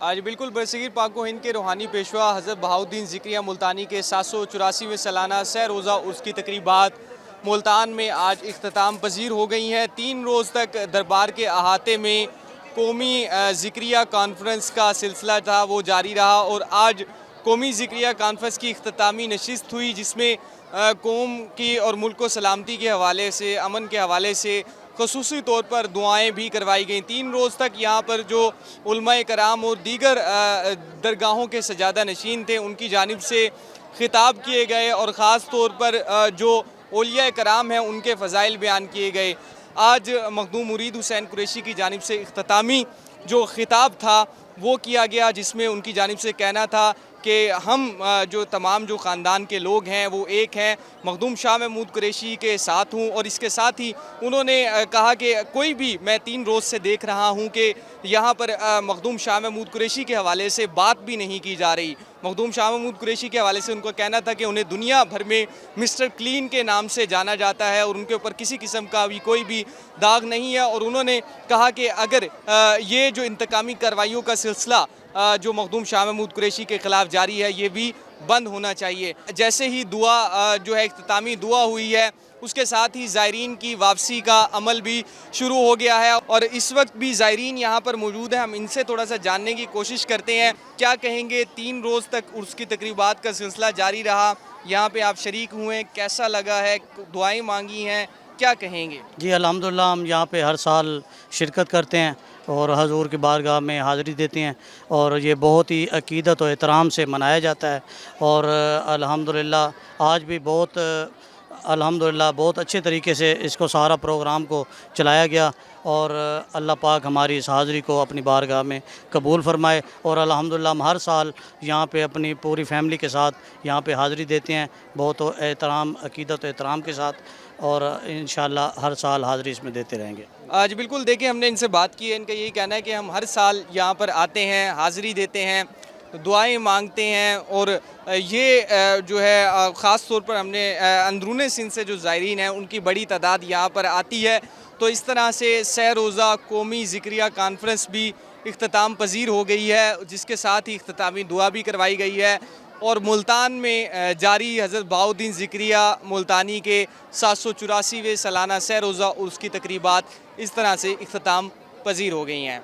आज बिल्कुल बरसगीर पाको हिंद के रूहानी पेशवा हज़रत बहाउद्दीन ज़िक्रिया मुल्तानी के 784वें सालाना सह रोज़ा उर्स की तकरीबात मुल्तान में आज इख्तिताम पजीर हो गई हैं। 3 रोज़ तक दरबार के अहाते में कौमी ज़िक्रिया कॉन्फ्रेंस का सिलसिला था वो जारी रहा और आज कौमी ज़िक्रिया कॉन्फ्रेंस की इख्तितामी नशिस्त हुई, जिसमें कौम की और मुल्क को सलामती के हवाले से, अमन के हवाले से ख़ुसूसी तौर पर दुआएं भी करवाई गई। 3 रोज़ तक यहाँ पर जो उलमाए कराम और दीगर दरगाहों के सजादा नशीन थे उनकी जानिब से खिताब किए गए और ख़ास तौर पर जो औलिया कराम हैं उनके फ़ज़ाइल बयान किए गए। आज मखदूम मुरीद हुसैन कुरैशी की जानिब से इख्तितामी जो खिताब था वो किया गया, जिसमें उनकी जानिब से कहना था कि हम जो तमाम जो ख़ानदान के लोग हैं वो एक हैं, मखदूम शाह महमूद कुरैशी के साथ हूँ। और इसके साथ ही उन्होंने कहा कि कोई भी, मैं 3 रोज़ से देख रहा हूँ कि यहाँ पर मखदूम शाह महमूद कुरैशी के हवाले से बात भी नहीं की जा रही। मखदूम शाह महमूद कुरैशी के हवाले से उनको कहना था कि उन्हें दुनिया भर में मिस्टर क्लीन के नाम से जाना जाता है और उनके ऊपर किसी किस्म का भी कोई भी दाग नहीं है। और उन्होंने कहा कि अगर ये जो इंतकामी कार्रवाइयों का सिलसिला जो मखदूम शाह महमूद कुरैशी के ख़िलाफ़ जारी है ये भी बंद होना चाहिए। जैसे ही दुआ जो है इख्तितामी दुआ हुई है उसके साथ ही ज़ायरीन की वापसी का अमल भी शुरू हो गया है और इस वक्त भी ज़ायरीन यहाँ पर मौजूद है। हम इनसे थोड़ा सा जानने की कोशिश करते हैं, क्या कहेंगे। 3 रोज़ तक उर्स की तकरीबात का सिलसिला जारी रहा, यहाँ पे आप शरीक हुए, कैसा लगा है, दुआएं मांगी हैं, क्या कहेंगे। जी अल्हम्दुलिल्लाह, हम यहाँ पे हर साल शिरकत करते हैं और हजूर की बारगाह में हाज़िरी देते हैं और ये बहुत ही अकीदत और एहतराम से मनाया जाता है। और अल्हम्दुलिल्लाह आज भी अल्हम्दुलिल्लाह बहुत अच्छे तरीके से इसको सारा प्रोग्राम को चलाया गया और अल्लाह पाक हमारी इस हाज़िरी को अपनी बारगाह में कबूल फरमाए। और अल्हम्दुलिल्लाह हम हर साल यहाँ पे अपनी पूरी फैमिली के साथ यहाँ पे हाज़िरी देते हैं, बहुत एहतराम, अकीदत एहतराम के साथ, और इंशाअल्लाह हर साल हाज़िरी इसमें देते रहेंगे। आज बिल्कुल देखिए, हमने इनसे बात की है, इनका यही कहना है कि हम हर साल यहाँ पर आते हैं, हाज़िरी देते हैं, दुआएं मांगते हैं और ये जो है ख़ास तौर पर हमने अंदरूनी सिंध से जो ज़ायरीन हैं उनकी बड़ी तादाद यहाँ पर आती है। तो इस तरह से सह रोज़ा कौमी ज़िक्रिया कॉन्फ्रेंस भी इख्तिताम पजीर हो गई है, जिसके साथ ही इख्तितामी दुआ भी करवाई गई है और मुल्तान में जारी हज़रत बहाउद्दीन ज़िक्रिया मुल्तानी के 784वें सालाना सह रोज़ा उर्स की तकरीबात इस तरह से इख्तिताम पजीर हो गई हैं।